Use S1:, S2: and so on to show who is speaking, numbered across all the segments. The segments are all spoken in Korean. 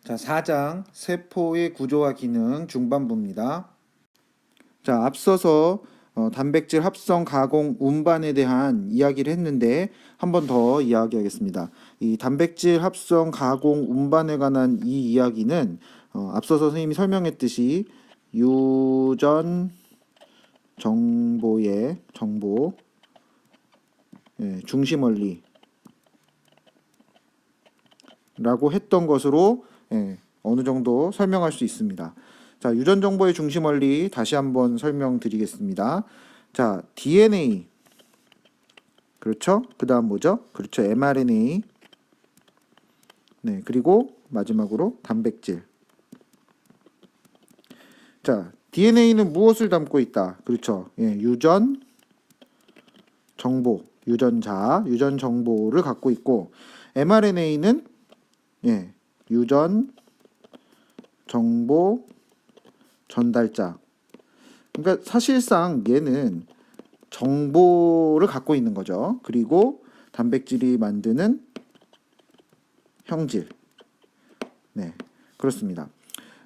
S1: 자, 4장 세포의 구조와 기능 중반부입니다. 자, 앞서서 단백질 합성 가공 운반에 대한 이야기를 했는데 한 번 더 이야기하겠습니다. 이 단백질 합성 가공 운반에 관한 이 이야기는 앞서서 선생님이 설명했듯이 유전 정보의 정보 중심 원리라고 했던 것으로 어느 정도 설명할 수 있습니다. 자, 유전 정보의 중심 원리 다시 한번 설명드리겠습니다. 자, DNA 그렇죠? 그다음 뭐죠? 그렇죠. mRNA. 네, 그리고 마지막으로 단백질. 자, DNA는 무엇을 담고 있다? 그렇죠. 유전 정보, 유전자, 유전 정보를 갖고 있고 mRNA는 유전 정보 전달자. 그러니까 사실상 얘는 정보를 갖고 있는 거죠. 그리고 단백질이 만드는 형질. 네, 그렇습니다.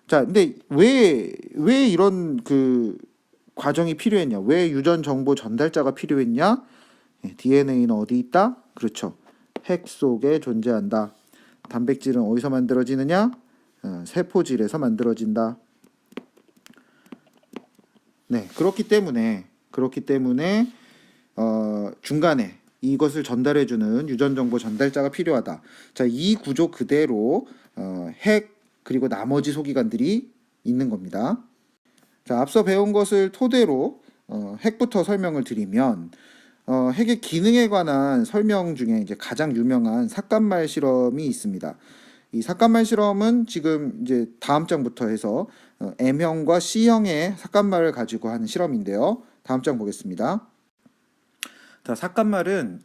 S1: 자, 근데 왜 이런 그 과정이 필요했냐? 왜 유전 정보 전달자가 필요했냐? DNA는 어디 있다? 그렇죠. 핵 속에 존재한다. 단백질은 어디서 만들어지느냐? 세포질에서 만들어진다. 네, 그렇기 때문에 중간에 이것을 전달해주는 유전정보 전달자가 필요하다. 자, 이 구조 그대로 핵 그리고 나머지 소기관들이 있는 겁니다. 자, 앞서 배운 것을 토대로 핵부터 설명을 드리면 핵의 기능에 관한 설명 중에 이제 가장 유명한 삭간말 실험이 있습니다. 이 삭간말 실험은 지금 이제 다음 장부터 해서 M형과 C형의 삭간말을 가지고 하는 실험인데요. 다음 장 보겠습니다. 자, 삭간말은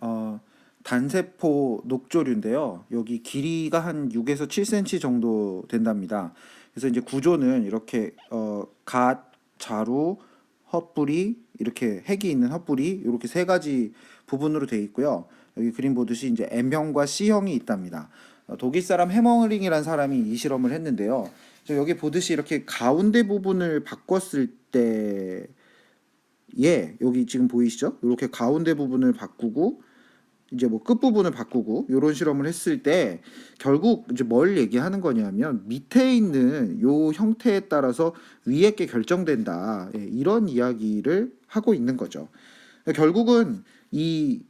S1: 단세포 녹조류인데요. 여기 길이가 한 6에서 7cm 정도 된답니다. 그래서 이제 구조는 이렇게 갓, 자루, 헛뿌리, 이렇게 핵이 있는 헛뿌리 이렇게 세 가지 부분으로 되어 있고요. 여기 그림 보듯이 이제 M형과 C형이 있답니다. 독일 사람 해머링이라는 사람이 이 실험을 했는데요. 여기 보듯이 이렇게 가운데 부분을 바꿨을 때 여기 지금 보이시죠? 이렇게 가운데 부분을 바꾸고 이제 뭐 끝부분을 바꾸고 이런 실험을 했을 때 결국 이제 뭘 얘기하는 거냐면 밑에 있는 요 형태에 따라서 위에 게 결정된다. 이런 이야기를 하고 있는 거죠. 결국은 이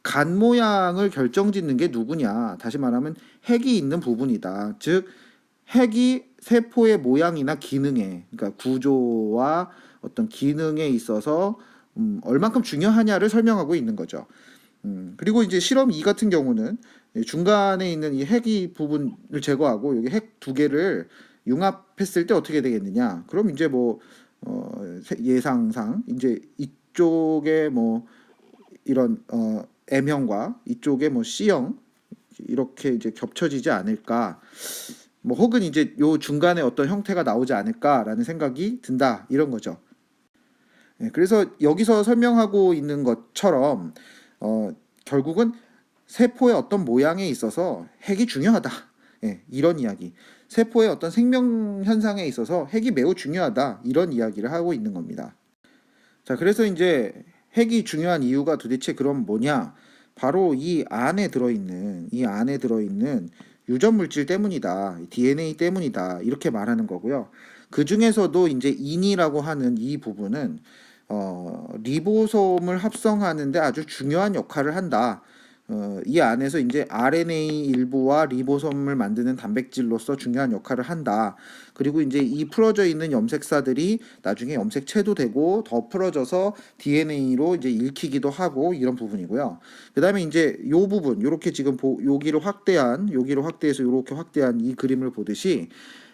S1: 간 모양을 결정짓는 게 누구냐? 다시 말하면 핵이 있는 부분이다. 즉 핵이 세포의 모양이나 기능에, 그러니까 구조와 어떤 기능에 있어서 얼만큼 중요하냐를 설명하고 있는 거죠. 그리고 이제 실험 2 같은 경우는 중간에 있는 이 핵이 부분을 제거하고 여기 핵 두 개를 융합했을 때 어떻게 되겠느냐? 그럼 이제 뭐 예상상 이제 이쪽에 뭐 이런 M형과 이쪽에 뭐 C형 이렇게 이제 겹쳐지지 않을까? 뭐 혹은 이제 요 중간에 어떤 형태가 나오지 않을까라는 생각이 든다 이런 거죠. 그래서 여기서 설명하고 있는 것처럼 결국은 세포의 어떤 모양에 있어서 핵이 중요하다. 이런 이야기. 세포의 어떤 생명 현상에 있어서 핵이 매우 중요하다. 이런 이야기를 하고 있는 겁니다. 자, 그래서 이제 핵이 중요한 이유가 도대체 그럼 뭐냐? 바로 이 안에 들어있는 유전 물질 때문이다. DNA 때문이다. 이렇게 말하는 거고요. 그 중에서도 이제 인이라고 하는 이 부분은 리보솜을 합성하는데 아주 중요한 역할을 한다. 이 안에서 이제 RNA 일부와 리보솜을 만드는 단백질로서 중요한 역할을 한다. 그리고 이제 이 풀어져 있는 염색사들이 나중에 염색체도 되고 더 풀어져서 DNA로 이제 읽히기도 하고 이런 부분이고요. 그다음에 이제 요 부분, 요렇게 지금 여기로 확대해서 요렇게 확대한 이 그림을 보듯이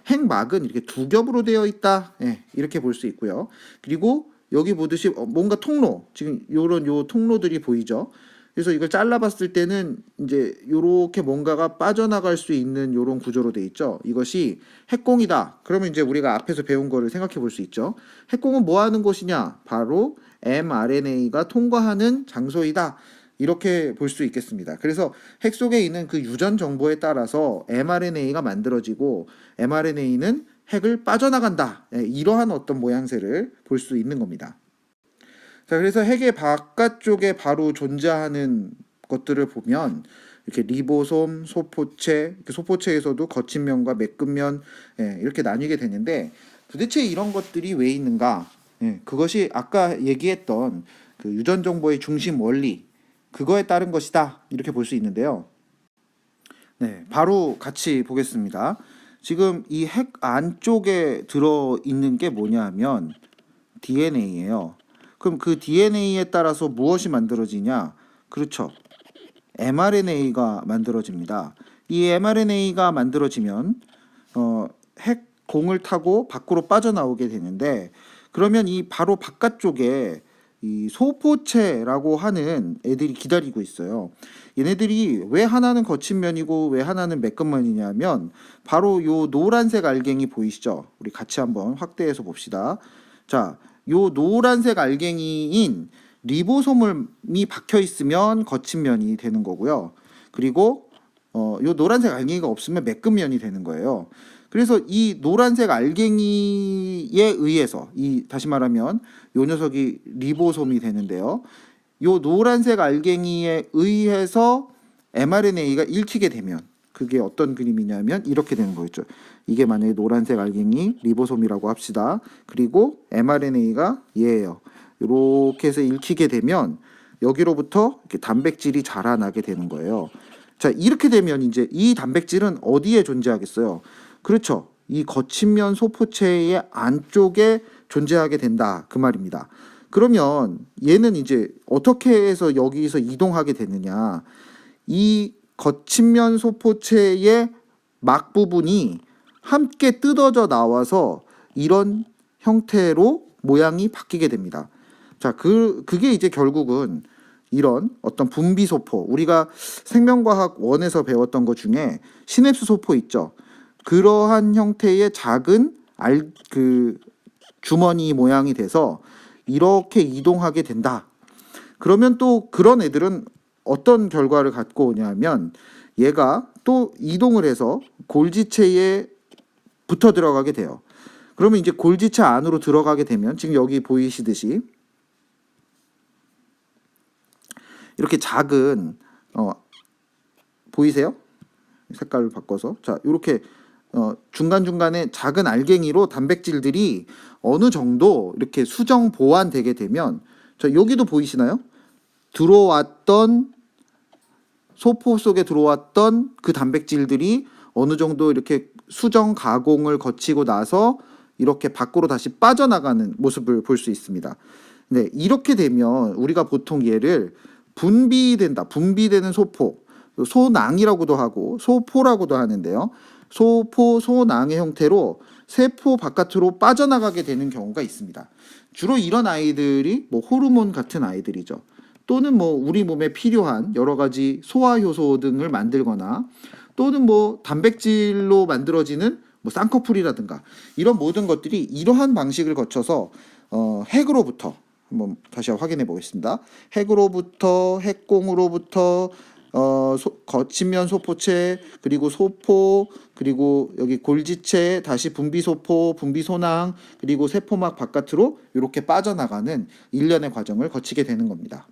S1: 핵막은 이렇게 두 겹으로 되어 있다. 이렇게 볼 수 있고요. 그리고 여기 보듯이 뭔가 통로, 지금 요 통로들이 보이죠? 그래서 이걸 잘라봤을 때는 이제 요렇게 뭔가가 빠져나갈 수 있는 요런 구조로 돼 있죠. 이것이 핵공이다. 그러면 이제 우리가 앞에서 배운 거를 생각해 볼 수 있죠. 핵공은 뭐 하는 곳이냐? 바로 mRNA가 통과하는 장소이다. 이렇게 볼 수 있겠습니다. 그래서 핵 속에 있는 그 유전 정보에 따라서 mRNA가 만들어지고 mRNA는 핵을 빠져나간다. 이러한 어떤 모양새를 볼 수 있는 겁니다. 자, 그래서 핵의 바깥쪽에 바로 존재하는 것들을 보면 이렇게 리보솜, 소포체, 소포체에서도 거친 면과 매끈 면 이렇게 나뉘게 되는데 도대체 이런 것들이 왜 있는가? 그것이 아까 얘기했던 그 유전 정보의 중심 원리 그거에 따른 것이다 이렇게 볼 수 있는데요. 네, 바로 같이 보겠습니다. 지금 이 핵 안쪽에 들어 있는 게 뭐냐 하면 DNA예요. 그럼 그 DNA에 따라서 무엇이 만들어지냐? 그렇죠. mRNA가 만들어집니다. 이 mRNA가 만들어지면 핵 공을 타고 밖으로 빠져나오게 되는데 그러면 이 바로 바깥쪽에 이 소포체라고 하는 애들이 기다리고 있어요. 얘네들이 왜 하나는 거친 면이고 왜 하나는 매끈 면이냐면 바로 요 노란색 알갱이 보이시죠? 우리 같이 한번 확대해서 봅시다. 자, 요 노란색 알갱이인 리보솜이 박혀 있으면 거친 면이 되는 거고요. 그리고 요 노란색 알갱이가 없으면 매끈 면이 되는 거예요. 그래서 이 노란색 알갱이에 의해서 다시 말하면 요 녀석이 리보솜이 되는데요. 요 노란색 알갱이에 의해서 mRNA가 읽히게 되면 그게 어떤 그림이냐면 이렇게 되는 거겠죠. 이게 만약에 노란색 알갱이 리보솜이라고 합시다. 그리고 mRNA가 얘예요. 이렇게 해서 읽히게 되면 여기로부터 이렇게 단백질이 자라나게 되는 거예요. 자, 이렇게 되면 이제 이 단백질은 어디에 존재하겠어요? 그렇죠. 이 거친 면 소포체의 안쪽에 존재하게 된다. 그 말입니다. 그러면 얘는 이제 어떻게 해서 여기서 이동하게 되느냐? 이 거친 면 소포체의 막 부분이 함께 뜯어져 나와서 이런 형태로 모양이 바뀌게 됩니다. 자, 그게 이제 결국은 이런 어떤 분비소포, 우리가 생명과학 1에서 배웠던 것 중에 시냅스 소포 있죠. 그러한 형태의 작은 주머니 모양이 돼서 이렇게 이동하게 된다. 그러면 또 그런 애들은 어떤 결과를 갖고 오냐면 얘가 또 이동을 해서 골지체에 붙어 들어가게 돼요. 그러면 이제 골지체 안으로 들어가게 되면 지금 여기 보이시듯이 이렇게 작은 보이세요? 색깔을 바꿔서 자 이렇게 중간중간에 작은 알갱이로 단백질들이 어느 정도 이렇게 수정 보완되게 되면 자 여기도 보이시나요? 들어왔던 소포 속에 들어왔던 그 단백질들이 어느 정도 이렇게 수정 가공을 거치고 나서 이렇게 밖으로 다시 빠져나가는 모습을 볼 수 있습니다. 네, 이렇게 되면 우리가 보통 얘를 분비되는 소포, 소낭이라고도 하고 소포라고도 하는데요. 소포, 소낭의 형태로 세포 바깥으로 빠져나가게 되는 경우가 있습니다. 주로 이런 아이들이 뭐 호르몬 같은 아이들이죠. 또는 뭐 우리 몸에 필요한 여러 가지 소화 효소 등을 만들거나 또는 뭐 단백질로 만들어지는 뭐 쌍꺼풀이라든가 이런 모든 것들이 이러한 방식을 거쳐서 핵으로부터 한번 다시 확인해 보겠습니다. 핵으로부터 핵공으로부터 거친 면 소포체 그리고 소포 그리고 여기 골지체 다시 분비소포 분비소낭 그리고 세포막 바깥으로 이렇게 빠져나가는 일련의 과정을 거치게 되는 겁니다.